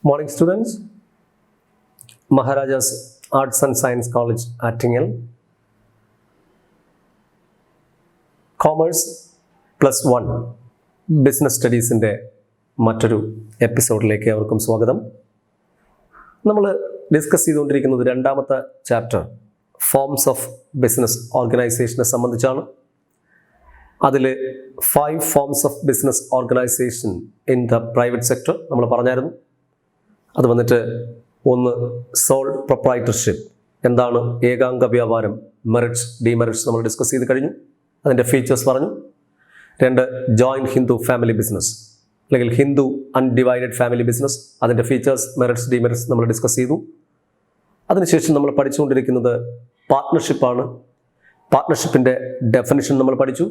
Morning students, Maharajas Arts and Science College Attingel, Commerce +1 business സ്റ്റഡീസിൻ്റെ മറ്റൊരു എപ്പിസോഡിലേക്ക് അവർക്കും സ്വാഗതം. നമ്മൾ ഡിസ്കസ് ചെയ്തുകൊണ്ടിരിക്കുന്നത് രണ്ടാമത്തെ ചാപ്റ്റർ ഫോംസ് ഓഫ് ബിസിനസ് ഓർഗനൈസേഷനെ സംബന്ധിച്ചാണ്. അതിൽ 5 forms of business organisation in the private sector നമ്മൾ പറഞ്ഞായിരുന്നു. അത് വന്നിട്ട് 1 സോൾ പ്രൊപ്രൈറ്റർഷിപ്പ്, എന്താണ് ഏകാംഗ വ്യാപാരം, മെറിറ്റ്സ് ഡിമെറിറ്റ്സ് നമ്മൾ ഡിസ്കസ് ചെയ്ത് കഴിഞ്ഞു, അതിൻ്റെ ഫീച്ചേഴ്സ് പറഞ്ഞു. 2 ജോയിൻറ്റ് ഹിന്ദു ഫാമിലി ബിസിനസ് അല്ലെങ്കിൽ ഹിന്ദു അൺഡിവൈഡഡ് ഫാമിലി ബിസിനസ്, അതിൻ്റെ ഫീച്ചേഴ്സ് മെറിറ്റ്സ് ഡിമെറിറ്റ്സ് നമ്മൾ ഡിസ്കസ് ചെയ്തു. അതിനുശേഷം നമ്മൾ പഠിച്ചുകൊണ്ടിരിക്കുന്നത് പാർട്ട്ണർഷിപ്പാണ്. പാർട്ട്ണർഷിപ്പിൻ്റെ ഡെഫിനിഷൻ നമ്മൾ പഠിച്ചു,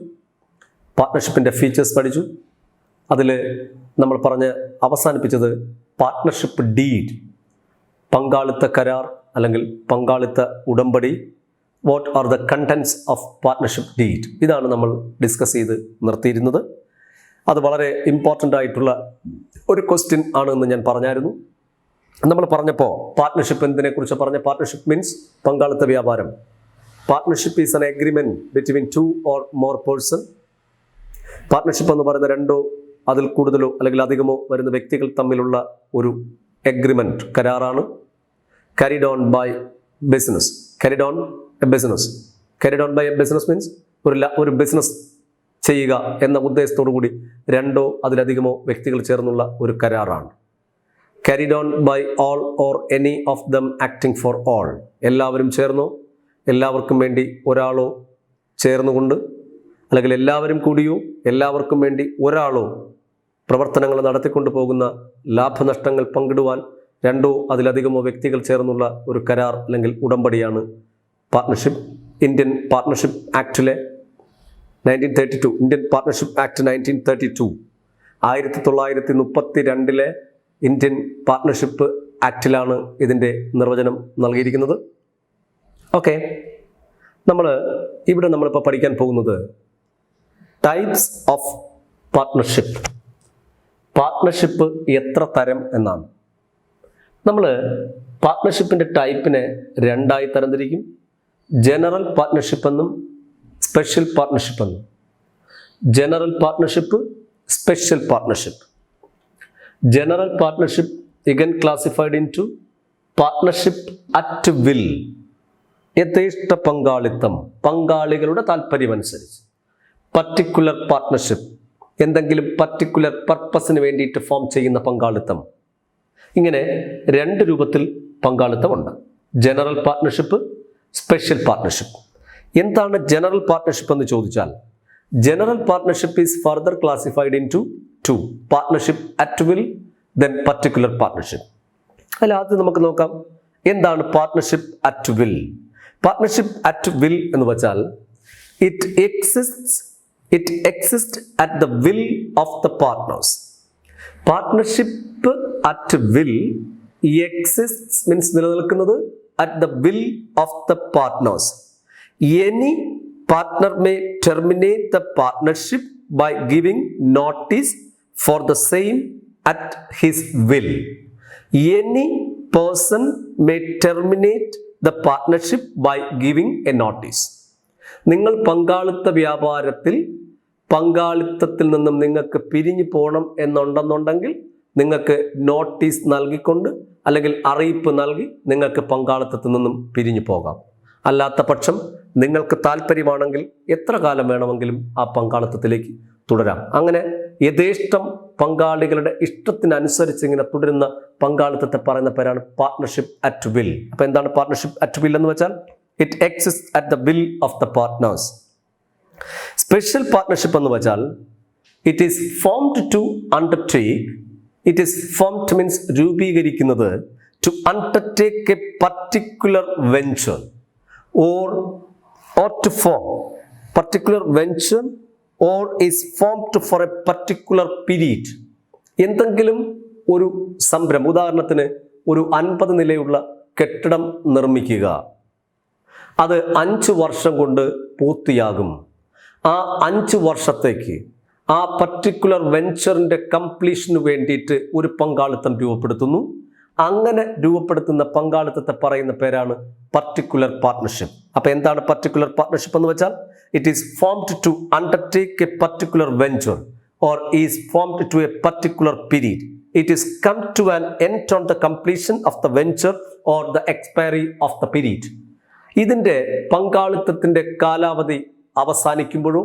പാർട്ട്ണർഷിപ്പിൻ്റെ ഫീച്ചേഴ്സ് പഠിച്ചു. അതിൽ നമ്മൾ അവസാനിപ്പിച്ചത് പാർട്ട്ണർഷിപ്പ് ഡീഡ്, പങ്കാളിത്ത കരാർ അല്ലെങ്കിൽ പങ്കാളിത്ത ഉടമ്പടി. What are the contents of partnership deed, ഇതാണ് നമ്മൾ ഡിസ്കസ് ചെയ്ത് നിർത്തിയിരുന്നത്. അത് വളരെ ഇമ്പോർട്ടൻ്റ് ആയിട്ടുള്ള ഒരു ക്വസ്റ്റ്യൻ ആണെന്ന് ഞാൻ പറഞ്ഞായിരുന്നു. നമ്മൾ പറഞ്ഞപ്പോൾ പാർട്ട്ണർഷിപ്പ് എന്തിനെക്കുറിച്ച് പറഞ്ഞ, പാർട്ട്ണർഷിപ്പ് മീൻസ് പങ്കാളിത്ത വ്യാപാരം. Partnership is an agreement between 2 or more person. Partnership എന്ന് പറയുന്ന 2 അതിൽ കൂടുതലോ അല്ലെങ്കിൽ അധികമോ വരുന്ന വ്യക്തികൾ തമ്മിലുള്ള ഒരു agreement, കരാറാണ്. carried on by business, carried on a business, carried on by a business means ഒരു ബിസിനസ് ചെയ്യുക എന്ന ഉദ്ദേശത്തോടു കൂടി 2 അതിലധികമോ വ്യക്തികൾ ചേർന്നുള്ള ഒരു കരാറാണ്. carried on by all or any of them acting for all, എല്ലാവരും ചേർന്നോ, എല്ലാവർക്കും വേണ്ടി ഒരാളോ ചേർന്നുകൊണ്ട്, അല്ലെങ്കിൽ എല്ലാവരും കൂടിയോ എല്ലാവർക്കും വേണ്ടി ഒരാളോ പ്രവർത്തനങ്ങൾ നടത്തിക്കൊണ്ടു പോകുന്ന ലാഭനഷ്ടങ്ങൾ പങ്കിടുവാൻ 2 അതിലധികമോ വ്യക്തികൾ ചേർന്നുള്ള ഒരു കരാർ അല്ലെങ്കിൽ ഉടമ്പടിയാണ് പാർട്ട്ണർഷിപ്പ്. ഇന്ത്യൻ പാർട്ട്ണർഷിപ്പ് ആക്ടിലെ 1932, Indian partnership act 1932, 1932 Indian partnership ആക്ടിലാണ് ഇതിൻ്റെ നിർവചനം നൽകിയിരിക്കുന്നത്. ഓക്കെ, നമ്മളിപ്പോൾ പഠിക്കാൻ പോകുന്നത് ടൈപ്സ് ഓഫ് പാർട്ട്ണർഷിപ്പ്. പാർട്ട്ണർഷിപ്പ് എത്ര തരം എന്നാണ്. നമ്മൾ പാർട്ട്ണർഷിപ്പിൻ്റെ ടൈപ്പിനെ 2ആയി തരംതിരിക്കും. ജനറൽ പാർട്ട്ണർഷിപ്പ് എന്നും സ്പെഷ്യൽ പാർട്ട്ണർഷിപ്പ് എന്നും. General partnership, special partnership. General partnership again classified into partnership at will, യഥേഷ്ട പങ്കാളിത്തം, പങ്കാളികളുടെ താല്പര്യമനുസരിച്ച്. പർട്ടിക്കുലർ പാർട്ട്ണർഷിപ്പ്, എന്തെങ്കിലും പർട്ടിക്കുലർ പർപ്പസിന് വേണ്ടിയിട്ട് ഫോം ചെയ്യുന്ന പങ്കാളിത്തം. ഇങ്ങനെ 2 രൂപത്തിൽ പങ്കാളിത്തമുണ്ട്, ജനറൽ പാർട്ട്ണർഷിപ്പ്, സ്പെഷ്യൽ പാർട്ട്ണർഷിപ്പ്. എന്താണ് ജനറൽ പാർട്ട്ണർഷിപ്പ് എന്ന് ചോദിച്ചാൽ, general partnership is further classified into 2, partnership at will, then particular partnership. അതിൽ ആദ്യം നമുക്ക് നോക്കാം എന്താണ് partnership at will. Partnership at will എന്ന് വെച്ചാൽ it exists at the will of the partners. Partnership at will exists means നിലനിൽക്കുന്നത് at the will of the partners. Any partner may terminate the partnership by giving notice for the same at his will. Any person may terminate the partnership by giving a notice. നിങ്ങൾ പങ്കാളിത്ത വ്യാപാരത്തിൽ പങ്കാളിത്തത്തിൽ നിന്നും നിങ്ങൾക്ക് പിരിഞ്ഞു പോകണം എന്നുണ്ടെന്നുണ്ടെങ്കിൽ നിങ്ങൾക്ക് notice നൽകിക്കൊണ്ട് അല്ലെങ്കിൽ അറിയിപ്പ് നൽകി നിങ്ങൾക്ക് പങ്കാളിത്തത്തിൽ നിന്നും പിരിഞ്ഞു പോകാം. അല്ലാത്ത പക്ഷം നിങ്ങൾക്ക് താല്പര്യമാണെങ്കിൽ എത്ര കാലം വേണമെങ്കിലും ആ പങ്കാളിത്തത്തിലേക്ക് തുടരാം. അങ്ങനെ യഥേഷ്ടം പങ്കാളികളുടെ ഇഷ്ടത്തിനനുസരിച്ച് ഇങ്ങനെ തുടരുന്ന പങ്കാളിത്തത്തെ പറയുന്ന പേരാണ് പാർട്ട്ണർഷിപ്പ് അറ്റ് വിൽ. അപ്പോൾ എന്താണ് പാർട്ട്ണർഷിപ്പ് അറ്റ് വിൽ എന്ന് വെച്ചാൽ it exists at the will of the partners. Special partnership എന്ന് വെച്ചാൽ it is formed to undertake, it is formed means രൂപീകരിക്കുന്നത്, to undertake a particular venture or to form particular venture or is formed for a particular period. എന്തെങ്കിലും ഒരു സംരംഭം, ഉദാഹരണത്തിന് ഒരു 50 നിലയുള്ള കെട്ടിടം നിർമ്മിക്കുക, അത് 5 വർഷം കൊണ്ട് പൂർത്തിയാകും. ആ 5 വർഷത്തേക്ക് ആ പർട്ടിക്കുലർ വെഞ്ചറിൻ്റെ കംപ്ലീഷന് വേണ്ടിയിട്ട് ഒരു പങ്കാളിത്തം രൂപപ്പെടുത്തുന്നു. അങ്ങനെ രൂപപ്പെടുത്തുന്ന പങ്കാളിത്തത്തെ പറയുന്ന പേരാണ് പർട്ടിക്കുലർ പാർട്ട്ണർഷിപ്പ്. അപ്പോൾ എന്താണ് പർട്ടിക്കുലർ പാർട്ട്ണർഷിപ്പ് എന്ന് വെച്ചാൽ? It is formed to undertake a particular venture or is formed to a particular period. It is come to an end on the completion of the venture or the expiry of the period. ഇതിൻ്റെ പങ്കാളിത്തത്തിൻ്റെ കാലാവധി അവസാനിക്കുമ്പോഴോ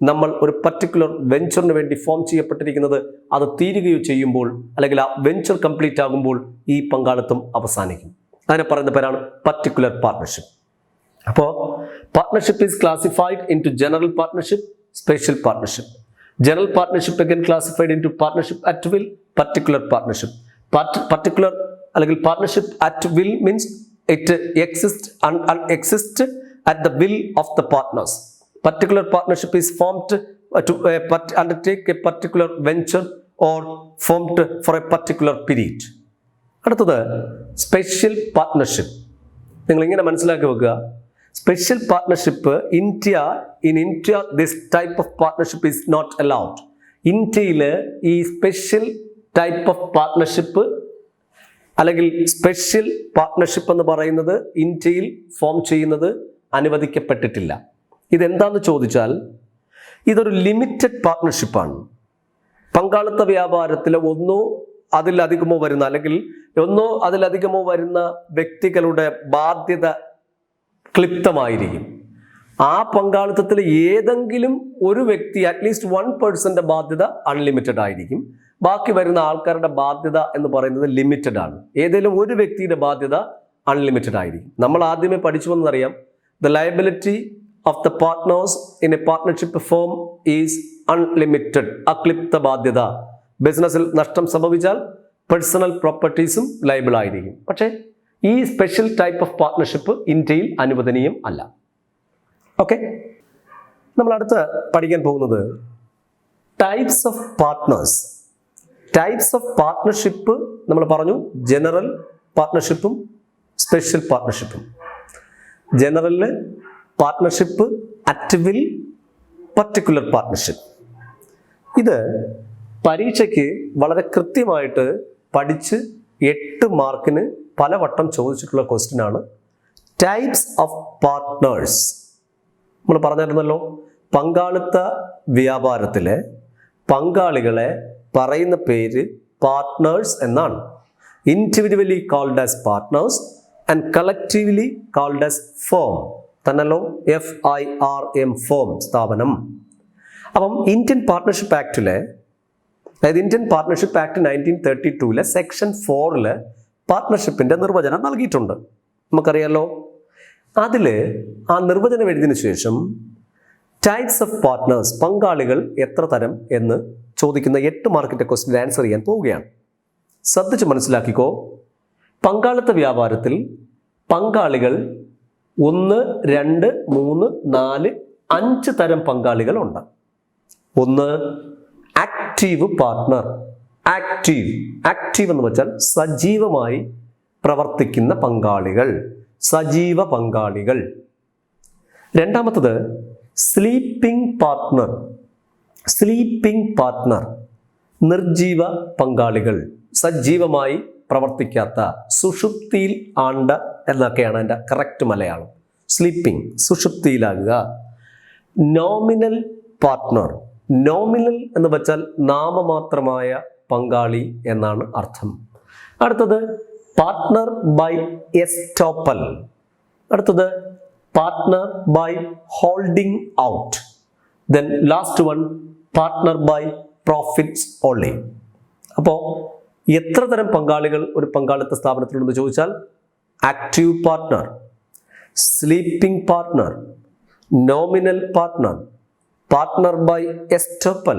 നമ്മൾ ഒരു particular വെഞ്ചറിന് വേണ്ടി form ചെയ്യപ്പെട്ടിരിക്കുന്നത് അത് തീരുകയോ ചെയ്യുമ്പോൾ, അല്ലെങ്കിൽ ആ വെഞ്ചർ കംപ്ലീറ്റ് ആകുമ്പോൾ ഈ പങ്കാളിത്തം അവസാനിക്കും. അതിനെ പറയുന്ന പേരാണ് പർട്ടിക്കുലർ പാർട്ട്ണർഷിപ്പ്. അപ്പോൾ partnership is classified into general partnership, special partnership. General partnership again classified into partnership at will, particular partnership. Particular അല്ലെങ്കിൽ partnership at will means it exist at the will of the partners. Particular partnership is formed to undertake a particular venture or formed for a particular period. അടുത്തത് special partnership. നിങ്ങൾ ഇങ്ങനെ മനസ്സിലാക്കി വെക്കുക, special partnership in India this type of partnership is not allowed. ഇന്ത്യയിൽ ഈ special type of partnership അല്ലെങ്കിൽ special partnership എന്ന് പറയുന്നത് ഇന്ത്യയിൽ ഫോം ചെയ്യുന്നത് അനുവദിക്കപ്പെട്ടിട്ടില്ല. ഇതെന്താന്ന് ചോദിച്ചാൽ ഇതൊരു ലിമിറ്റഡ് പാർട്ട്ണർഷിപ്പാണ്. പങ്കാളിത്ത വ്യാപാരത്തിലെ ഒന്നോ അതിലധികമോ വരുന്ന അല്ലെങ്കിൽ ഒന്നോ അതിലധികമോ വരുന്ന വ്യക്തികളുടെ ബാധ്യത ക്ലിപ്തമായിരിക്കും. ആ പങ്കാളിത്തത്തിൽ ഏതെങ്കിലും ഒരു വ്യക്തി അറ്റ്ലീസ്റ്റ് 1% ബാധ്യത അൺലിമിറ്റഡ് ആയിരിക്കും. ബാക്കി വരുന്ന ആൾക്കാരുടെ ബാധ്യത എന്ന് പറയുന്നത് ലിമിറ്റഡ് ആണ്. ഏതെങ്കിലും ഒരു വ്യക്തിയുടെ ബാധ്യത അൺലിമിറ്റഡ് ആയിരിക്കും. നമ്മൾ ആദ്യമേ പഠിച്ചു വന്നറിയാം, the liability of the partners in a partnership firm is unlimited. അക്ലിപ്ത ബാധ്യത. ബിസിനസ്സിൽ നഷ്ടം സംഭവിച്ചാൽ പേഴ്സണൽ പ്രോപ്പർട്ടീസും ലയബിൾ ആയിരിക്കും. പക്ഷേ ഈ സ്പെഷ്യൽ ടൈപ്പ് ഓഫ് പാർട്ട്ണർഷിപ്പ് ഇന്ത്യയിൽ അനുവദനീയം അല്ല. ഓക്കെ, നമ്മൾ അടുത്ത് പഠിക്കാൻ പോകുന്നത് types of partners. Types of partnership നമ്മൾ പറഞ്ഞു, ജനറൽ പാർട്ട്ണർഷിപ്പും സ്പെഷ്യൽ പാർട്ട്ണർഷിപ്പും. ജനറലിൽ partnership at will, particular partnership. ഇത് പരീക്ഷയ്ക്ക് വളരെ കൃത്യമായിട്ട് പഠിച്ച് 8 മാർക്കിന് പലവട്ടം ചോദിച്ചിട്ടുള്ള ക്വസ്റ്റ്യൻ ആണ്. ടൈപ്സ് ഓഫ് പാർട്ട്നേഴ്സ് നമ്മൾ പറഞ്ഞിരുന്നല്ലോ, പങ്കാളിത്ത വ്യാപാരത്തിലെ പങ്കാളികളെ പറയുന്ന പേര് പാർട്ട്നേഴ്സ് എന്നാണ്. Individually called as partners and collectively called as firm. തന്നല്ലോ, FIRM, ഫേം, സ്ഥാപനം. അപ്പം ഇന്ത്യൻ പാർട്ട്ണർഷിപ്പ് ആക്ടിലെ, അതായത് ഇന്ത്യൻ പാർട്ട്ണർഷിപ്പ് ആക്ട് 1932 സെക്ഷൻ 4 പാർട്ട്ണർഷിപ്പിന്റെ നിർവചനം നൽകിയിട്ടുണ്ട്. നമുക്കറിയാലോ, അതിൽ ആ നിർവചനം എഴുതിയതിനു ശേഷം ടൈപ്സ് ഓഫ് പാർട്ട്നേഴ്സ്, പങ്കാളികൾ എത്ര തരം എന്ന് ചോദിക്കുന്ന 8 മാർക്കിന്റെ ക്വസ്റ്റ്യൻ ആൻസർ ചെയ്യാൻ പോവുകയാണ്. ശ്രദ്ധിച്ച് മനസ്സിലാക്കിക്കോ. പങ്കാളിത്ത വ്യാപാരത്തിൽ പങ്കാളികൾ 1, 2, 3, 4, 5 തരം പങ്കാളികളുണ്ട്. ഒന്ന് ആക്റ്റീവ് പാർട്ട്ണർ. ആക്റ്റീവ് എന്ന് വെച്ചാൽ സജീവമായി പ്രവർത്തിക്കുന്ന പങ്കാളികൾ, സജീവ പങ്കാളികൾ. രണ്ടാമത്തത് സ്ലീപ്പിംഗ് പാർട്ട്ണർ. നിർജീവ പങ്കാളികൾ, സജീവമായി പ്രവർത്തിക്കാത്ത, സുഷുപ്തിയിൽ ആണ്ട എന്നൊക്കെയാണ് അതിൻ്റെ കറക്റ്റ് മലയാളം. സ്ലീപ്പിംഗ്, സുഷുപ്തിയിലാകുക. Nominal partner. നോമിനൽ എന്ന് വെച്ചാൽ നാമമാത്രമായ പങ്കാളി എന്നാണ് അർത്ഥം. അടുത്തത് പാർട്ട്ണർ ബൈ എസ്റ്റോപ്പൽ. അടുത്തത് partner by holding out. Then last one partner by profits only. അപ്പോൾ എത്ര തരം പങ്കാളികൾ ഒരു പങ്കാളിത്ത സ്ഥാപനത്തിലുണ്ടെന്ന് ചോദിച്ചാൽ active partner, sleeping partner, nominal partner, partner by estoppel,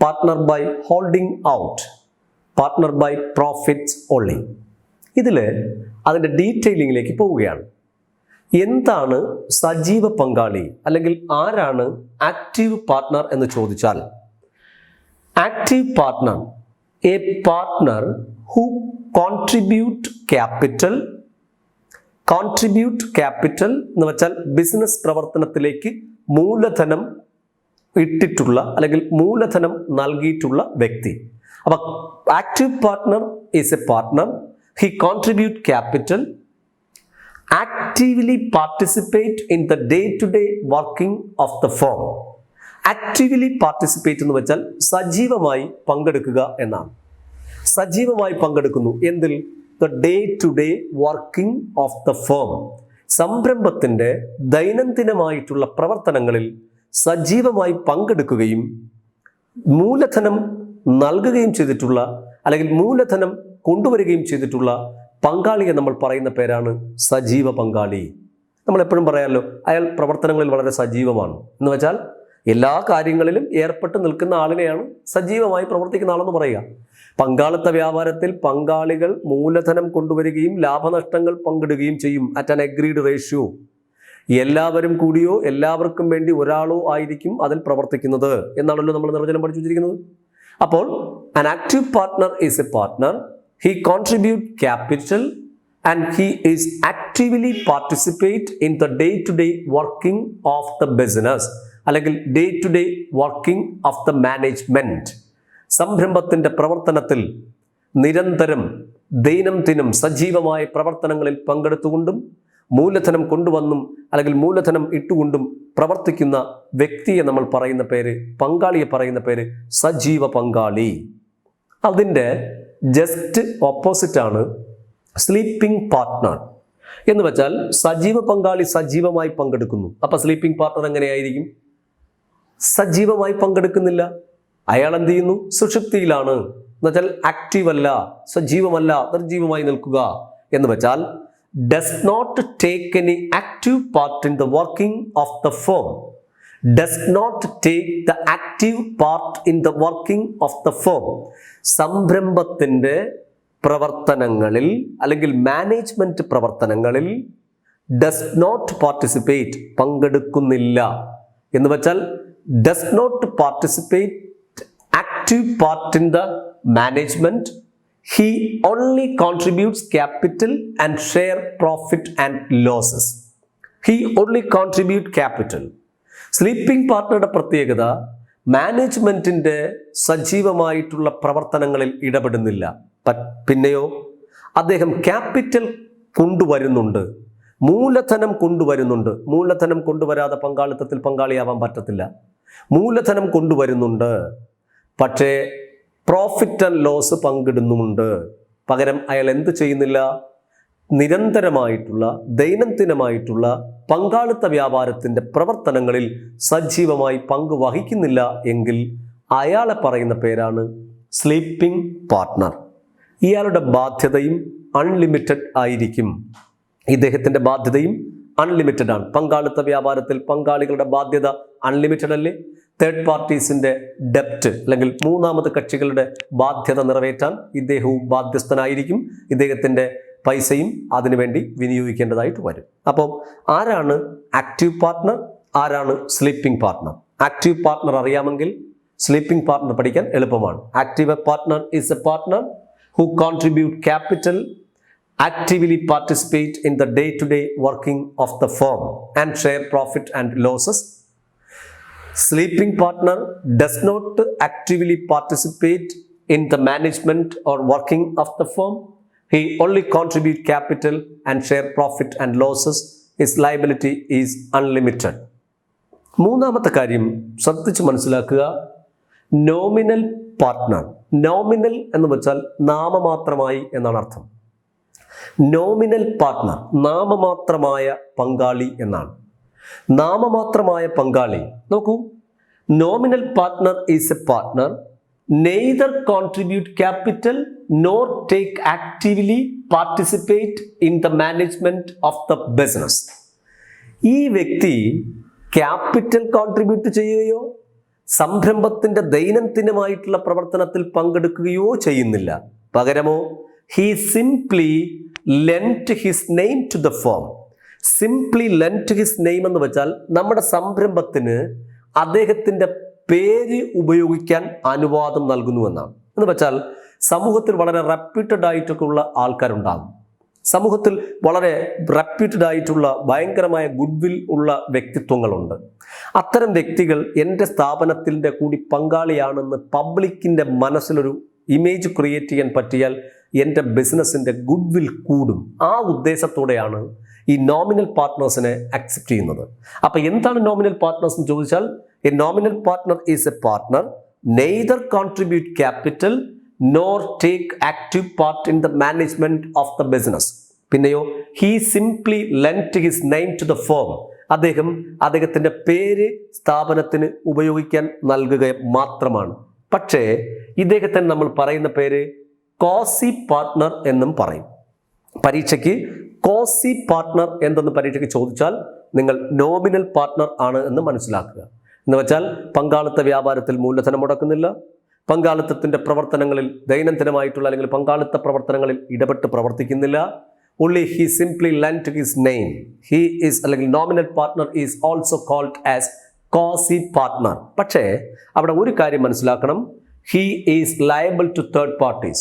partner by holding out, partner by profits only. ഇതിൽ അതിൻ്റെ ഡീറ്റെയിലിങ്ങിലേക്ക് പോവുകയാണ്. എന്താണ് സജീവ പങ്കാളി അല്ലെങ്കിൽ ആരാണ് ആക്റ്റീവ് പാർട്ട്ണർ എന്ന് ചോദിച്ചാൽ, active partner, a partner who contribute capital എന്ന് വെച്ചാൽ ബിസിനസ് പ്രവർത്തനത്തിലേക്ക് മൂലധനം ഇട്ടിട്ടുള്ള അല്ലെങ്കിൽ മൂലധനം നൽകിയിട്ടുള്ള വ്യക്തി. അപ്പോൾ active partner is a partner, he contribute capital, actively participate in the day to day working of the firm. Actively participate എന്ന് വെച്ചാൽ സജീവമായി പങ്കെടുക്കുക എന്നാണ്. സജീവമായി പങ്കെടുക്കുന്നു എന്തിൽ? The day to day working of the firm. സംരംഭത്തിൻ്റെ ദൈനംദിനമായിട്ടുള്ള പ്രവർത്തനങ്ങളിൽ സജീവമായി പങ്കെടുക്കുകയും മൂലധനം നൽകുകയും ചെയ്തിട്ടുള്ള അല്ലെങ്കിൽ മൂലധനം കൊണ്ടുവരികയും ചെയ്തിട്ടുള്ള പങ്കാളിയെ നമ്മൾ പറയുന്ന പേരാണ് സജീവ പങ്കാളി. നമ്മൾ എപ്പോഴും പറയാമല്ലോ, അയാൾ പ്രവർത്തനങ്ങളിൽ വളരെ സജീവമാണ് എന്ന് വെച്ചാൽ എല്ലാ കാര്യങ്ങളിലും ഏർപ്പെട്ട് നിൽക്കുന്ന ആളിനെയാണ് സജീവമായി പ്രവർത്തിക്കുന്ന ആളെന്ന് പറയുക. പങ്കാളിത്ത വ്യാപാരത്തിൽ പങ്കാളികൾ മൂലധനം കൊണ്ടുവരികയും ലാഭനഷ്ടങ്ങൾ പങ്കിടുകയും ചെയ്യും അറ്റ് ആൻ അഗ്രീഡ് റേഷ്യോ. എല്ലാവരും കൂടിയോ എല്ലാവർക്കും വേണ്ടി ഒരാളോ ആയിരിക്കും അതിൽ പ്രവർത്തിക്കുന്നത് എന്നാണല്ലോ നമ്മൾ നിർവചനം പഠിച്ചു വെച്ചിരിക്കുന്നത്. അപ്പോൾ an active partner is a partner, he contribute capital and he is actively participate in the day-to-day working of the business അല്ലെങ്കിൽ day-to-day working of the management. സംരംഭത്തിൻ്റെ പ്രവർത്തനത്തിൽ നിരന്തരം ദൈനംദിനം സജീവമായ പ്രവർത്തനങ്ങളിൽ പങ്കെടുത്തുകൊണ്ടും മൂലധനം കൊണ്ടുവന്നും അല്ലെങ്കിൽ മൂലധനം ഇട്ടുകൊണ്ടും പ്രവർത്തിക്കുന്ന വ്യക്തിയെ നമ്മൾ പറയുന്ന പേര്, പങ്കാളിയെ പറയുന്ന പേര് സജീവ പങ്കാളി. അതിൻ്റെ ജസ്റ്റ് ഓപ്പോസിറ്റാണ് സ്ലീപ്പിംഗ് പാർട്ട്ണർ എന്ന് വെച്ചാൽ സജീവ പങ്കാളി സജീവമായി പങ്കെടുക്കുന്നു. അപ്പം സ്ലീപ്പിംഗ് പാർട്ട്ണർ എങ്ങനെയായിരിക്കും? സജീവമായി പങ്കെടുക്കുന്നില്ല, അയാൾ എന്ത് ചെയ്യുന്നു? സുഷുപ്തിയിലാണ് എന്ന് വെച്ചാൽ ആക്റ്റീവ് അല്ല, സജീവമല്ല, നിർജീവമായി നിൽക്കുക എന്ന് വെച്ചാൽ does not take any active part in the working of the firm, does not take the active part in the working of the firm. സംരംഭത്തിൻ്റെ പ്രവർത്തനങ്ങളിൽ അല്ലെങ്കിൽ മാനേജ്മെന്റ് പ്രവർത്തനങ്ങളിൽ does not participate, പങ്കെടുക്കുന്നില്ല എന്ന് വെച്ചാൽ does not participate active part in the management. He only contributes capital and share profit and losses. He only contribute capital. Sleeping പാർട്ട്ണറുടെ പ്രത്യേകത മാനേജ്മെന്റിന്റെ സജീവമായിട്ടുള്ള പ്രവർത്തനങ്ങളിൽ ഇടപെടുന്നില്ല. പിന്നെയോ അദ്ദേഹം ക്യാപിറ്റൽ കൊണ്ടുവരുന്നുണ്ട്, മൂലധനം കൊണ്ടുവരുന്നുണ്ട്. മൂലധനം കൊണ്ടുവരാതെ പങ്കാളിത്തത്തിൽ പങ്കാളിയാവാൻ പറ്റത്തില്ല. മൂലധനം കൊണ്ടുവരുന്നുണ്ട്, പക്ഷേ പ്രോഫിറ്റ് ആൻഡ് ലോസ് പങ്കിടുന്നുമുണ്ട്. പകരം അയാൾ എന്ത് ചെയ്യുന്നില്ല? നിരന്തരമായിട്ടുള്ള ദൈനംദിനമായിട്ടുള്ള പങ്കാളിത്ത വ്യാപാരത്തിൻ്റെ പ്രവർത്തനങ്ങളിൽ സജീവമായി പങ്കുവഹിക്കുന്നില്ല എങ്കിൽ അയാളെ പറയുന്ന പേരാണ് സ്ലീപ്പിംഗ് പാർട്ട്ണർ. ഇയാളുടെ ബാധ്യതയും അൺലിമിറ്റഡ് ആയിരിക്കും. ഇദ്ദേഹത്തിൻ്റെ ബാധ്യതയും അൺലിമിറ്റഡ് ആണ്. പങ്കാളിത്ത വ്യാപാരത്തിൽ പങ്കാളികളുടെ ബാധ്യത അൺലിമിറ്റഡ് അല്ലേ? തേർഡ് പാർട്ടീസിൻ്റെ ഡെപ്റ്റ് അല്ലെങ്കിൽ മൂന്നാമത് കക്ഷികളുടെ ബാധ്യത നിറവേറ്റാൻ ഇദ്ദേഹവും ബാധ്യസ്ഥനായിരിക്കും. ഇദ്ദേഹത്തിൻ്റെ പൈസയും അതിനുവേണ്ടി വിനിയോഗിക്കേണ്ടതായിട്ട് വരും. അപ്പം ആരാണ് ആക്റ്റീവ് പാർട്ട്ണർ, ആരാണ് സ്ലീപ്പിംഗ് പാർട്ട്ണർ? ആക്റ്റീവ് പാർട്ട്ണർ അറിയാമെങ്കിൽ സ്ലീപ്പിംഗ് പാർട്ട്ണർ പഠിക്കാൻ എളുപ്പമാണ്. Active partner is a partner who contribute capital, actively participate in the day-to-day working of the firm and share profit and losses. Sleeping partner does not actively participate in the management or working of the firm. He only contribute capital and share profit and losses. His liability is unlimited. മൂന്നാമത്തെ കാര്യം ശ്രദ്ധിച്ച് മനസ്സിലാക്കുക, nominal partner. Nominal എന്ന് വെച്ചാൽ നാമമാത്രമായി എന്നാണ് അർത്ഥം. Nominal partner നാമമാത്രമായ പങ്കാളി എന്നാണ്. നാമമാത്രമായ പങ്കാളി നോക്കൂ, nominal partner is a partner neither contribute capital nor take actively participate in the management of the business. ഈ വ്യക്തി ക്യാപിറ്റൽ കോൺട്രിബ്യൂട്ട് ചെയ്യുകയോ സംരംഭത്തിൻ്റെ ദൈനംദിനമായിട്ടുള്ള പ്രവർത്തനത്തിൽ പങ്കെടുക്കുകയോ ചെയ്യുന്നില്ല. പകരമോ he simply lent his name to the firm. Simply lent his name എന്ന് വെച്ചാൽ നമ്മുടെ സംരംഭത്തിന് അദ്ദേഹത്തിൻ്റെ പേര് ഉപയോഗിക്കാൻ അനുവാദം നൽകുന്നു എന്നാണ്. എന്ന് വെച്ചാൽ സമൂഹത്തിൽ വളരെ റെപ്യൂട്ടഡ് ആയിട്ടൊക്കെ ഉള്ള ആൾക്കാരുണ്ടാകും. സമൂഹത്തിൽ വളരെ റെപ്യൂട്ടഡ് ആയിട്ടുള്ള ഭയങ്കരമായ ഗുഡ്വിൽ ഉള്ള വ്യക്തിത്വങ്ങളുണ്ട്. അത്തരം വ്യക്തികൾ എൻ്റെ സ്ഥാപനത്തിൻ്റെ കൂടി പങ്കാളിയാണെന്ന് പബ്ലിക്കിൻ്റെ മനസ്സിലൊരു ഇമേജ് ക്രിയേറ്റ് ചെയ്യാൻ പറ്റിയാൽ എൻ്റെ ബിസിനസ്സിൻ്റെ ഗുഡ്വിൽ കൂടും. ആ ഉദ്ദേശത്തോടെയാണ് ഈ നോമിനൽ പാർട്ട്നേഴ്സിനെ അക്സെപ്റ്റ് ചെയ്യുന്നത്. അപ്പോൾ എന്താണ് നോമിനൽ പാർട്ട്നേഴ്സ് എന്ന് ചോദിച്ചാൽ, a nominal partner is a partner neither contribute capital nor take active part in the management of the business. പിന്നെയോ he simply lent his name to the firm. അദ്ദേഹത്തിൻ്റെ പേര് സ്ഥാപനത്തിന് ഉപയോഗിക്കാൻ നൽകുക മാത്രമാണ്. പക്ഷേ ഇദ്ദേഹത്തിന് നമ്മൾ പറയുന്ന പേര് കോസി പാർട്ട്ണർ എന്നും പറയും. പരീക്ഷയ്ക്ക് കോസി പാർട്ട്ണർ എന്തെന്ന് പരീക്ഷയ്ക്ക് ചോദിച്ചാൽ നിങ്ങൾ നോമിനൽ പാർട്ട്ണർ ആണ് എന്ന് മനസ്സിലാക്കുക. എന്ന് വെച്ചാൽ പങ്കാളിത്ത വ്യാപാരത്തിൽ മൂലധനം മുടക്കുന്നില്ല, പങ്കാളിത്തത്തിൻ്റെ പ്രവർത്തനങ്ങളിൽ ദൈനംദിനമായിട്ടുള്ള അല്ലെങ്കിൽ പങ്കാളിത്ത പ്രവർത്തനങ്ങളിൽ ഇടപെട്ട് പ്രവർത്തിക്കുന്നില്ല. only he simply lent his name. He is അല്ലെങ്കിൽ nominal partner is also called as quasi partner. പക്ഷേ അവിടെ ഒരു കാര്യം മനസ്സിലാക്കണം, he is liable to third parties.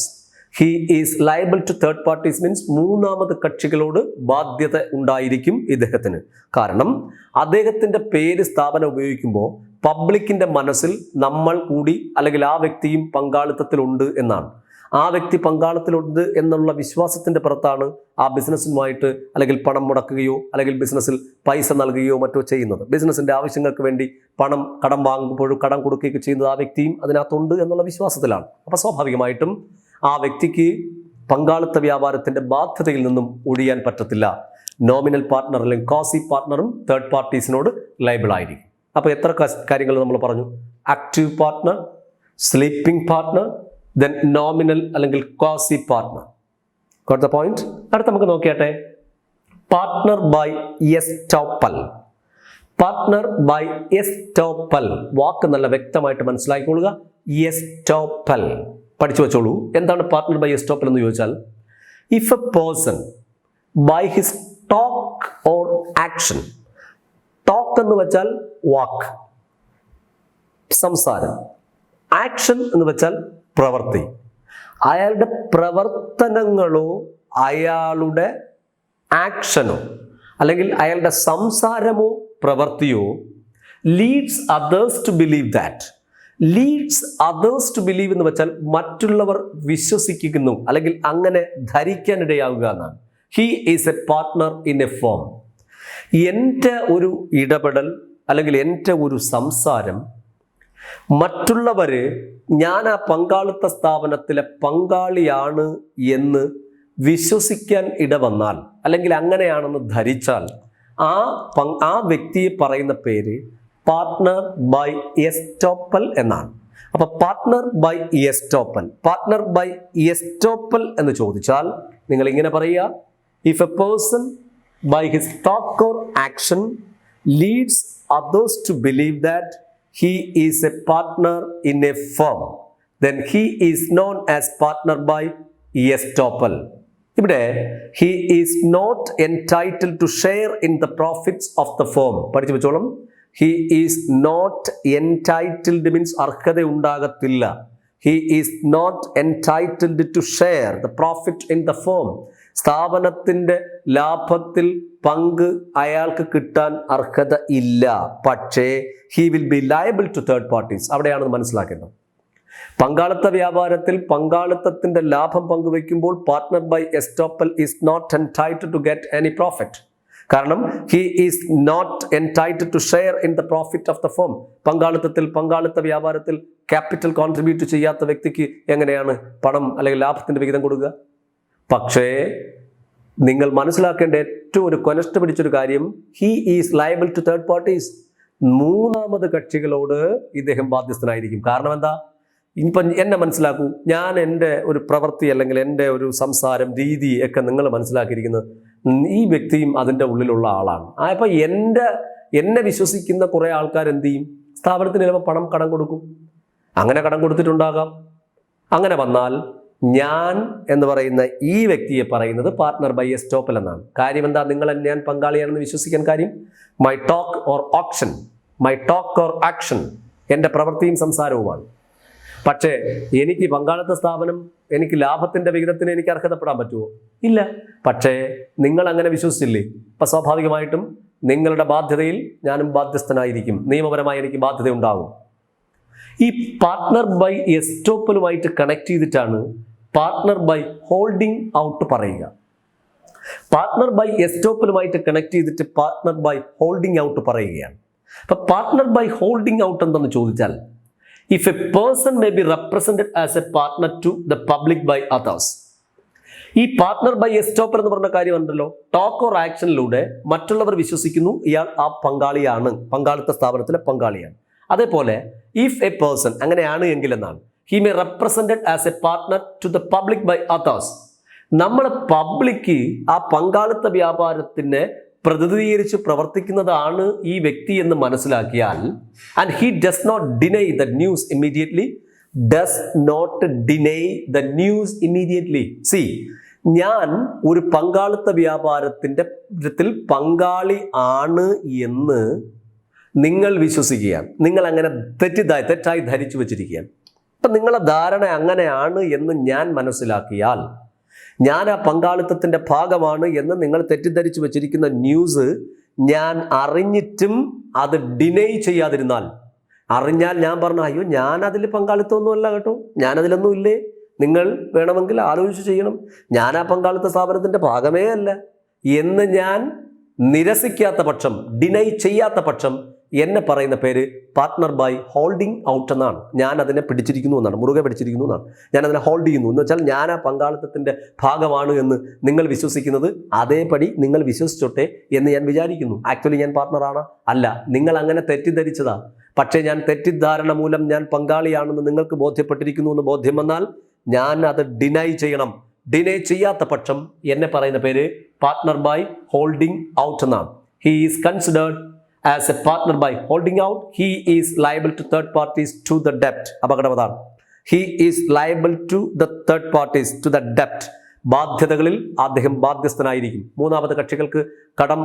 He is liable to third parties means മൂന്നാമത് കക്ഷികളോട് ബാധ്യത ഉണ്ടായിരിക്കും ഇദ്ദേഹത്തിന്. കാരണം അദ്ദേഹത്തിൻ്റെ പേര് സ്ഥാപനം ഉപയോഗിക്കുമ്പോൾ പബ്ലിക്കിൻ്റെ മനസ്സിൽ നമ്മൾ കൂടി അല്ലെങ്കിൽ ആ വ്യക്തിയും പങ്കാളിത്തത്തിലുണ്ട് എന്നാണ്. ആ വ്യക്തി പങ്കാളിത്തത്തിലുണ്ട് എന്നുള്ള വിശ്വാസത്തിൻ്റെ പുറത്താണ് ആ ബിസിനസ്സുമായിട്ട് അല്ലെങ്കിൽ പണം മുടക്കുകയോ അല്ലെങ്കിൽ ബിസിനസ്സിൽ പൈസ നൽകുകയോ മറ്റോ ചെയ്യുന്നത്. ബിസിനസ്സിൻ്റെ ആവശ്യങ്ങൾക്ക് വേണ്ടി പണം കടം വാങ്ങുമ്പോഴും കടം കൊടുക്കുകയൊക്കെ ചെയ്യുന്നത് ആ വ്യക്തിയും അതിനകത്തുണ്ട് എന്നുള്ള വിശ്വാസത്തിലാണ്. അപ്പോൾ സ്വാഭാവികമായിട്ടും ആ വ്യക്തിക്ക് പങ്കാളിത്ത വ്യാപാരത്തിൻ്റെ ബാധ്യതയിൽ നിന്നും ഒഴിയാൻ പറ്റത്തില്ല. നോമിനൽ പാർട്ട്ണർ അല്ലെങ്കിൽ കോസി പാർട്ട്ണറും തേർഡ് പാർട്ടീസിനോട് ലയബിൾ ആയിരിക്കും. അപ്പോൾ എത്ര കാര്യങ്ങൾ നമ്മൾ പറഞ്ഞു? Active partner, sleeping partner, then nominal അല്ലെങ്കിൽ quasi partner. Got the point? അടുത്ത നമുക്ക് നോക്കിയാട്ടെ, partner by estoppel. Partner by estoppel വാക്ക് നല്ല വ്യക്തമായിട്ട് മനസ്സിലാക്കിക്കൊള്ളുക. എസ്റ്റോപ്പൽ പഠിച്ചു വെച്ചോളൂ. എന്താണ് പാർട്ട്ണർ ബൈ എസ്റ്റോപ്പൽ എന്ന് ചോദിച്ചാൽ, if a person by his talk or action. Talk എന്ന് വെച്ചാൽ വാക്ക്, സംസാരം. ആക്ഷൻ എന്ന് വെച്ചാൽ പ്രവൃത്തി. അയാളുടെ പ്രവർത്തനങ്ങളോ അയാളുടെ ആക്ഷനോ അല്ലെങ്കിൽ അയാളുടെ സംസാരമോ പ്രവൃത്തിയോ leads others to believe that. Leads others to believe എന്ന് വെച്ചാൽ മറ്റുള്ളവർ വിശ്വസിക്കുന്നു അല്ലെങ്കിൽ അങ്ങനെ ധരിക്കാനിടയാവുക എന്നാണ്. He is a partner in a firm. എൻ്റെ ഒരു ഇടപെടൽ അല്ലെങ്കിൽ എൻ്റെ ഒരു സംസാരം മറ്റുള്ളവർ ഞാൻ ആ പങ്കാളിത്ത സ്ഥാപനത്തിലെ പങ്കാളിയാണ് എന്ന് വിശ്വസിക്കാൻ ഇടവന്നാൽ അല്ലെങ്കിൽ അങ്ങനെയാണെന്ന് ധരിച്ചാൽ ആ വ്യക്തിയെ പറയുന്ന പേര് പാർട്ട്ണർ ബൈ എസ്റ്റോപ്പൽ എന്നാണ്. അപ്പൊ partner by estoppel, partner by estoppel എന്ന് ചോദിച്ചാൽ നിങ്ങൾ ഇങ്ങനെ പറയുക, if a person by his talk or action leads others to believe that he is a partner in a firm, then he is known as partner by estoppel. ഇവിടെ he is not entitled to share in the profits of the firm. പഠിച്ചു വെച്ചോളും. he is not entitled means അർഹത ഉണ്ടാകത്തില്ല. he is not entitled to share the profit in the firm. സ്ഥാപനത്തിൻ്റെ ലാഭത്തിൽ പങ്ക് അയാൾക്ക് കിട്ടാൻ അർഹത ഇല്ല. പക്ഷേ he will be liable to third parties. അവിടെയാണ് മനസ്സിലാക്കേണ്ടത്. പങ്കാളിത്ത വ്യാപാരത്തിൽ പങ്കാളിത്തത്തിൻ്റെ ലാഭം പങ്കുവെക്കുമ്പോൾ partner by estoppel is not entitled to get any profit. കാരണം he is not entitled to share in the profit of the firm. പങ്കാളിത്ത വ്യാപാരത്തിൽ ക്യാപിറ്റൽ കോൺട്രിബ്യൂട്ട് ചെയ്യാത്ത വ്യക്തിക്ക് എങ്ങനെയാണ് പണം അല്ലെങ്കിൽ ലാഭത്തിൻ്റെ വിഹിതം കൊടുക്കുക? പക്ഷേ നിങ്ങൾ മനസ്സിലാക്കേണ്ട ഏറ്റവും ഒരു കൊനസ്റ്റ് പിടിച്ചൊരു കാര്യം, he is liable to third parties. മൂന്നാമത് കക്ഷികളോട് ഇദ്ദേഹം ബാധ്യസ്ഥനായിരിക്കും. കാരണം എന്താ? ഇപ്പം എന്നെ മനസ്സിലാക്കൂ, ഞാൻ എൻ്റെ ഒരു പ്രവൃത്തി അല്ലെങ്കിൽ എൻ്റെ ഒരു സംസാരം രീതി ഒക്കെ നിങ്ങൾ മനസ്സിലാക്കിയിരിക്കുന്നത് ഈ വ്യക്തിയും അതിൻ്റെ ഉള്ളിലുള്ള ആളാണ്. അപ്പം എന്നെ വിശ്വസിക്കുന്ന കുറേ ആൾക്കാർ എന്ത് ചെയ്യും? സ്ഥാപനത്തിന് ചിലപ്പോൾ പണം കടം കൊടുക്കും. അങ്ങനെ കടം കൊടുത്തിട്ടുണ്ടാകാം. അങ്ങനെ വന്നാൽ ഞാൻ എന്ന് പറയുന്ന ഈ വ്യക്തിയെ പറയുന്നത് പാർട്ട്ണർ ബൈ എസ്റ്റോപ്പൽ എന്നാണ്. കാര്യം എന്താ? ഞാൻ പങ്കാളിയാണെന്ന് വിശ്വസിക്കാൻ കാര്യം മൈ ടോക്ക് ഓർ ആക്ഷൻ എൻ്റെ പ്രവൃത്തിയും സംസാരവുമാണ്. പക്ഷേ എനിക്ക് പങ്കാളിത്ത സ്ഥാപനം എനിക്ക് ലാഭത്തിന്റെ വിഹിതത്തിന് എനിക്ക് അർഹതപ്പെടാൻ പറ്റുമോ? ഇല്ല. പക്ഷേ നിങ്ങൾ അങ്ങനെ വിശ്വസിച്ചില്ലേ? അപ്പം സ്വാഭാവികമായിട്ടും നിങ്ങളുടെ ബാധ്യതയിൽ ഞാനും ബാധ്യസ്ഥനായിരിക്കും. നിയമപരമായി എനിക്ക് ബാധ്യത ഉണ്ടാകും. ഈ പാർട്ട്ണർ ബൈ എസ്റ്റോപ്പലുമായിട്ട് കണക്ട് ചെയ്തിട്ടാണ് പാർട്ട്ണർ ബൈ ഹോൾഡിംഗ് ഔട്ട് പറയുക. പാർട്ട്ണർ ബൈ എസ്റ്റോപ്പലുമായിട്ട് കണക്ട് ചെയ്തിട്ട് പാർട്ട്ണർ ബൈ ഹോൾഡിംഗ് ഔട്ട് പറയുകയാണ്. അപ്പൊ പാർട്ട്ണർ ബൈ ഹോൾഡിംഗ് ഔട്ട് എന്തെന്ന് ചോദിച്ചാൽ, if a person may be represented as a partner to the public by others. ഈ പാർട്ട്ണർ ബൈ എസ്റ്റോപ്പൽ എന്ന് പറഞ്ഞ കാര്യം ഉണ്ടല്ലോ, ടോക്ക് ഓർ ആക്ഷനിലൂടെ മറ്റുള്ളവർ വിശ്വസിക്കുന്നു ഇയാൾ ആ പങ്കാളിയാണ്, പങ്കാളിത്ത സ്ഥാപനത്തിലെ പങ്കാളിയാണ്. അതേപോലെ ഇഫ് എ പേഴ്സൺ, അങ്ങനെയാണ് എങ്കിൽ എന്നാണ്, he may represented as a partner to the public by others. നമ്മളെ പബ്ലിക്ക് ആ പങ്കാളിത്ത വ്യാപാരത്തിനെ പ്രതിനിധീകരിച്ച് പ്രവർത്തിക്കുന്നതാണ് ഈ വ്യക്തി എന്ന് മനസ്സിലാക്കിയാൽ, and he does not deny the news immediately, does not deny the news immediately. സി, ഞാൻ ഒരു പങ്കാളിത്ത വ്യാപാരത്തിൻ്റെ പങ്കാളി ആണ് എന്ന് നിങ്ങൾ വിശ്വസിക്കുകയാണ്. നിങ്ങൾ അങ്ങനെ തെറ്റായി ധരിച്ചു വെച്ചിരിക്കുകയാണ്. അപ്പം നിങ്ങളെ ധാരണ അങ്ങനെയാണ് എന്ന് ഞാൻ മനസ്സിലാക്കിയാൽ, ഞാൻ ആ പങ്കാളിത്തത്തിൻ്റെ ഭാഗമാണ് എന്ന് നിങ്ങൾ തെറ്റിദ്ധരിച്ചു വെച്ചിരിക്കുന്ന ന്യൂസ് ഞാൻ അറിഞ്ഞിട്ടും അത് ഡിനൈ ചെയ്യാതിരുന്നാൽ, അറിഞ്ഞാൽ ഞാൻ പറഞ്ഞു അയ്യോ ഞാൻ അതിൽ പങ്കാളിത്തമൊന്നുമല്ല കേട്ടോ, ഞാനതിലൊന്നും ഇല്ലേ, നിങ്ങൾ വേണമെങ്കിൽ ആലോചിച്ച് ചെയ്യണം, ഞാൻ ആ പങ്കാളിത്ത സ്ഥാപനത്തിൻ്റെ ഭാഗമേ അല്ല എന്ന് ഞാൻ നിരസിക്കാത്ത പക്ഷം, ഡിനൈ ചെയ്യാത്ത പക്ഷം എന്നെ പറയുന്ന പേര് പാർട്ട്ണർ ബൈ ഹോൾഡിംഗ് ഔട്ട് എന്നാണ്. ഞാൻ അതിനെ പിടിച്ചിരിക്കുന്നു എന്നാണ്, മുറുകെ പിടിച്ചിരിക്കുന്നു എന്നാണ്. ഞാൻ അതിനെ ഹോൾഡ് ചെയ്യുന്നു എന്ന് വെച്ചാൽ ഞാൻ ആ പങ്കാളിത്തത്തിൻ്റെ ഭാഗമാണ് എന്ന് നിങ്ങൾ വിശ്വസിക്കുന്നത് അതേപടി നിങ്ങൾ വിശ്വസിച്ചോട്ടെ എന്ന് ഞാൻ വിചാരിക്കുന്നു. ആക്ച്വലി ഞാൻ പാർട്ട്ണറാണ് അല്ല, നിങ്ങൾ അങ്ങനെ തെറ്റിദ്ധരിച്ചതാ. പക്ഷേ ഞാൻ തെറ്റിദ്ധാരണ മൂലം ഞാൻ പങ്കാളിയാണെന്ന് നിങ്ങൾക്ക് ബോധ്യപ്പെട്ടിരിക്കുന്നു എന്ന് ബോധ്യം വന്നാൽ ഞാൻ അത് ഡിനൈ ചെയ്യണം. ഡിനൈ ചെയ്യാത്ത പക്ഷം എന്നെ പറയുന്ന പേര് പാർട്ട്ണർ ബൈ ഹോൾഡിംഗ് ഔട്ട് എന്നാണ്. He is considered as a partner by holding out. He is liable to third parties to the debt. അപകടവതാണ്. He is liable to the third parties to the debt. ബാധ്യതകളിൽ അദ്ദേഹം ബാധ്യസ്ഥനായിരിക്കും. മൂന്നാമത്തെ കക്ഷികൾക്ക് കടം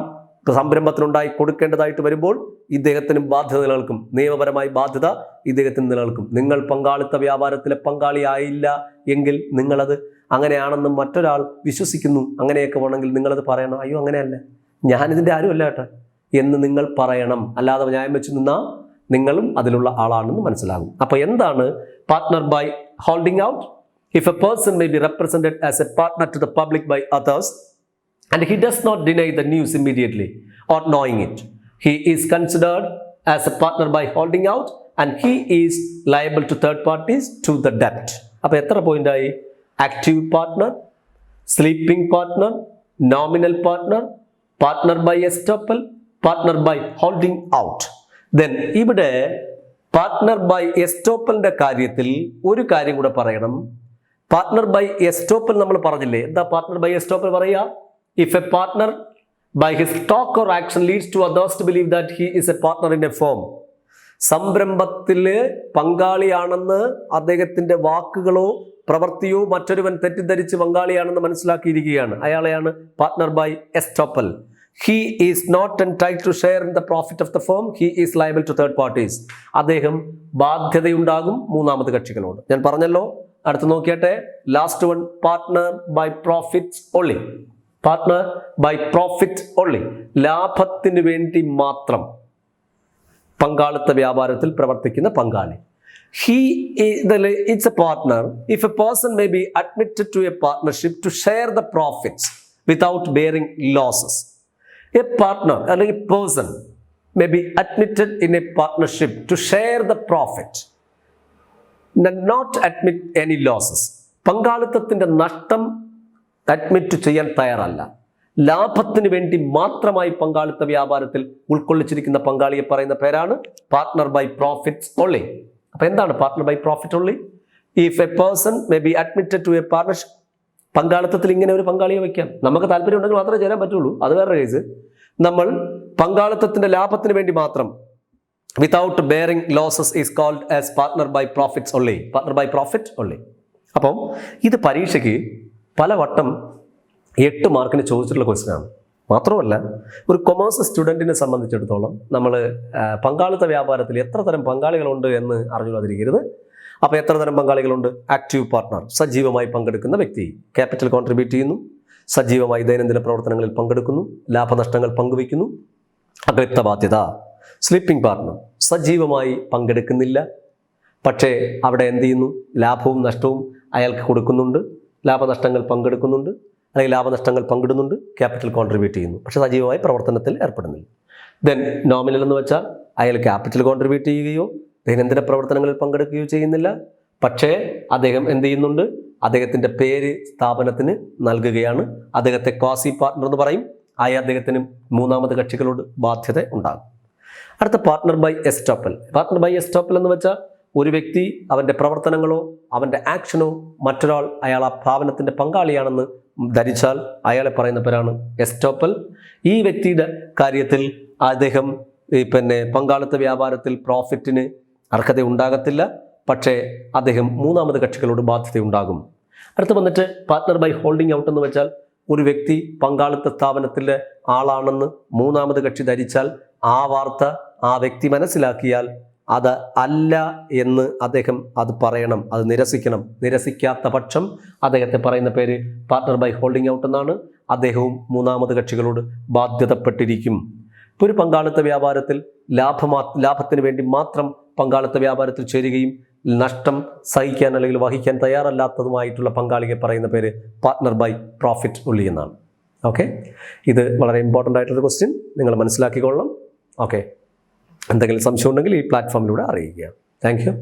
സംരംഭത്തിനുണ്ടായി കൊടുക്കേണ്ടതായിട്ട് വരുമ്പോൾ ഇദ്ദേഹത്തിനും ബാധ്യത നിലനിൽക്കും. നിയമപരമായി ബാധ്യത ഇദ്ദേഹത്തിന് നിലനിൽക്കും. നിങ്ങൾ പങ്കാളിത്ത വ്യാപാരത്തിലെ പങ്കാളിയായില്ല എങ്കിൽ നിങ്ങളത് അങ്ങനെയാണെന്ന് മറ്റൊരാൾ വിശ്വസിക്കുന്നു, അങ്ങനെയൊക്കെ വേണമെങ്കിൽ നിങ്ങളത് പറയണം, അയ്യോ അങ്ങനെയല്ല, ഞാനിതിൻ്റെ ആരുമല്ല കേട്ടോ എന്ന് നിങ്ങൾ പറയണം. അല്ലാതെ ന്യായം വെച്ച് നിന്നാൽ നിങ്ങളും അതിലുള്ള ആളാണെന്ന് മനസ്സിലാകും. അപ്പോൾ എന്താണ് partner by holding out? If a person may be represented as a partner to the public by others and he does not deny the news immediately or knowing it, he is considered as a partner by holding out and he is liable to third parties to the ഡെപ്റ്റ്. അപ്പോൾ എത്ര പോയിന്റായി? Active partner, sleeping partner, nominal partner, partner by estoppel, partner by holding out. Then ഇവിടെ partner by എസ്റ്റോപ്പലിന്റെ കാര്യത്തിൽ ഒരു കാര്യം കൂടെ പറയണം. പാർട്ട്ണർ ബൈ എസ്റ്റോപ്പൽ നമ്മൾ പറഞ്ഞില്ലേ, എന്താ പാർട്ട്ണർ ബൈ എസ്റ്റോപ്പൽ പറയുക? If a partner by his talk or action leads to others to believe that he is a partner in a firm. സംരംഭത്തിലെ പങ്കാളിയാണെന്ന് അദ്ദേഹത്തിന്റെ വാക്കുകളോ പ്രവൃത്തിയോ മറ്റൊരുവൻ തെറ്റിദ്ധരിച്ച് പങ്കാളിയാണെന്ന് മനസ്സിലാക്കിയിരിക്കുകയാണ്, അയാളെയാണ് partner by estoppel. He is not entitled to share in the profit of the firm. He is liable to third parties. അദ്ദേഹം ബാധ്യതയുണ്ടാകും മൂന്നാമത്തെ കക്ഷികളോട്. ഞാൻ പറഞ്ഞല്ലോ, അടുത്ത് നോക്കിയാട്ടെ, last one, partner by profit only. Partner by profit only, ലാഭത്തിന് വേണ്ടി മാത്രം പങ്കാളിത്ത വ്യാപാരത്തിൽ പ്രവർത്തിക്കുന്ന പങ്കാളി. It's a partner if a person may be admitted to a partnership to share the profits without bearing losses. A partner അല്ലെങ്കിൽ person may be admitted in a partnership to share the profit, not admit any losses. പങ്കാളിത്തത്തിന്റെ നഷ്ടം admit ചെയ്യാൻ തയ്യാറല്ല, ലാഭത്തിന് വേണ്ടി മാത്രമായി പങ്കാളിത്ത വ്യാപാരത്തിൽ ഉൾക്കൊള്ളിച്ചിരിക്കുന്ന പങ്കാളിയെ പറയുന്ന പേരാണ് പാർട്ട്ണർ ബൈ പ്രോഫിറ്റ്സ് ഓൺലി. അപ്പൊ എന്താണ് partner by profit only? If a person may be admitted to a partnership, പങ്കാളിത്തത്തിൽ ഇങ്ങനെ ഒരു പങ്കാളിയെ വയ്ക്കാം, നമുക്ക് താല്പര്യം ഉണ്ടെങ്കിൽ മാത്രമേ ചേരാൻ പറ്റുള്ളൂ, അത് വേറെ കേസ്. നമ്മൾ പങ്കാളിത്തത്തിന്റെ ലാഭത്തിന് വേണ്ടി മാത്രം, without bearing losses is called as partner by profits only. Partner by profit only. അപ്പം ഇത് പരീക്ഷയ്ക്ക് പലവട്ടം 8 മാർക്കിന് ചോദിച്ചിട്ടുള്ള ക്വസ്റ്റ്യനാണ്. മാത്രമല്ല, ഒരു കൊമേഴ്സ് സ്റ്റുഡൻറ്റിനെ സംബന്ധിച്ചിടത്തോളം നമ്മൾ പങ്കാളിത്ത വ്യാപാരത്തിൽ എത്ര തരം പങ്കാളികളുണ്ട് എന്ന് അറിഞ്ഞുകൊണ്ടിരിക്കരുത്. അപ്പോൾ എത്ര തരം പങ്കാളികളുണ്ട്? ആക്റ്റീവ് പാർട്ട്ണർ, സജീവമായി പങ്കെടുക്കുന്ന വ്യക്തി, ക്യാപിറ്റൽ കോൺട്രിബ്യൂട്ട് ചെയ്യുന്നു, സജീവമായി ദൈനംദിന പ്രവർത്തനങ്ങളിൽ പങ്കെടുക്കുന്നു, ലാഭനഷ്ടങ്ങൾ പങ്കുവയ്ക്കുന്നു. അകൃത്ത ബാധ്യത, സ്ലീപ്പിംഗ് പാർട്ട്ണർ, സജീവമായി പങ്കെടുക്കുന്നില്ല, പക്ഷേ അവിടെ എന്ത് ചെയ്യുന്നു? ലാഭവും നഷ്ടവും അയാൾക്ക് കൊടുക്കുന്നുണ്ട്, ലാഭനഷ്ടങ്ങൾ പങ്കെടുക്കുന്നുണ്ട്, അല്ലെങ്കിൽ ലാഭനഷ്ടങ്ങൾ പങ്കിടുന്നുണ്ട്, ക്യാപിറ്റൽ കോൺട്രിബ്യൂട്ട് ചെയ്യുന്നു, പക്ഷേ സജീവമായി പ്രവർത്തനത്തിൽ ഏർപ്പെടുന്നില്ല. ദെൻ നോമിനൽ എന്ന് വെച്ചാൽ അയാൾ ക്യാപിറ്റൽ കോൺട്രിബ്യൂട്ട് ചെയ്യുകയോ ദൈനംദിന പ്രവർത്തനങ്ങളിൽ പങ്കെടുക്കുകയോ ചെയ്യുന്നില്ല, പക്ഷേ അദ്ദേഹം എന്ത് ചെയ്യുന്നുണ്ട്? അദ്ദേഹത്തിൻ്റെ പേര് സ്ഥാപനത്തിന് നൽകുകയാണ്. അദ്ദേഹത്തെ ക്വാസി പാർട്ട്ണർ എന്ന് പറയും. അദ്ദേഹത്തിന് മൂന്നാമത് കക്ഷികളോട് ബാധ്യത ഉണ്ടാകും. അടുത്ത partner by estoppel. Partner by estoppel എന്ന് വെച്ചാൽ ഒരു വ്യക്തി അവൻ്റെ പ്രവർത്തനങ്ങളോ അവൻ്റെ ആക്ഷനോ മറ്റൊരാൾ അയാൾ ആ സ്ഥാപനത്തിൻ്റെ പങ്കാളിയാണെന്ന് ധരിച്ചാൽ അയാളെ പറയുന്ന പേരാണ് എസ്റ്റോപ്പൽ. ഈ വ്യക്തിയുടെ കാര്യത്തിൽ അദ്ദേഹം പങ്കാളിത്ത വ്യാപാരത്തിൽ പ്രോഫിറ്റിന് അർഹത ഉണ്ടാകത്തില്ല, പക്ഷേ അദ്ദേഹം മൂന്നാമത് കക്ഷികളോട് ബാധ്യതയുണ്ടാകും. അടുത്ത് വന്നിട്ട് പാർട്ട്ണർ ബൈ ഹോൾഡിംഗ് ഔട്ട് എന്ന് വെച്ചാൽ ഒരു വ്യക്തി പങ്കാളിത്ത സ്ഥാപനത്തിലെ ആളാണെന്ന് മൂന്നാമത് കക്ഷി ധരിച്ചാൽ ആ വാർത്ത ആ വ്യക്തി മനസ്സിലാക്കിയാൽ അത് അല്ല എന്ന് അദ്ദേഹം അത് പറയണം, അത് നിരസിക്കണം. നിരസിക്കാത്ത പക്ഷം അദ്ദേഹത്തെ പറയുന്ന പേര് പാർട്ട്ണർ ബൈ ഹോൾഡിംഗ് ഔട്ട് എന്നാണ്. അദ്ദേഹവും മൂന്നാമത് കക്ഷികളോട് ബാധ്യതപ്പെട്ടിരിക്കും. ഇപ്പോൾ ഒരു പങ്കാളിത്ത വ്യാപാരത്തിൽ ലാഭത്തിന് വേണ്ടി മാത്രം പങ്കാളിത്ത വ്യാപാരത്തിൽ ചേരുകയും നഷ്ടം സഹിക്കാൻ അല്ലെങ്കിൽ വഹിക്കാൻ തയ്യാറല്ലാത്തതുമായിട്ടുള്ള പങ്കാളിയെ പറയുന്ന പേര് പാർട്ട്ണർ ബൈ പ്രോഫിറ്റ് ഉള്ളി എന്നാണ്. ഓക്കെ, ഇത് വളരെ ഇമ്പോർട്ടൻ്റ് ആയിട്ടൊരു ക്വസ്റ്റ്യൻ, നിങ്ങൾ മനസ്സിലാക്കിക്കൊള്ളണം. ഓക്കെ, എന്തെങ്കിലും സംശയം ഉണ്ടെങ്കിൽ ഈ പ്ലാറ്റ്ഫോമിലൂടെ അറിയിക്കുക. Thank you.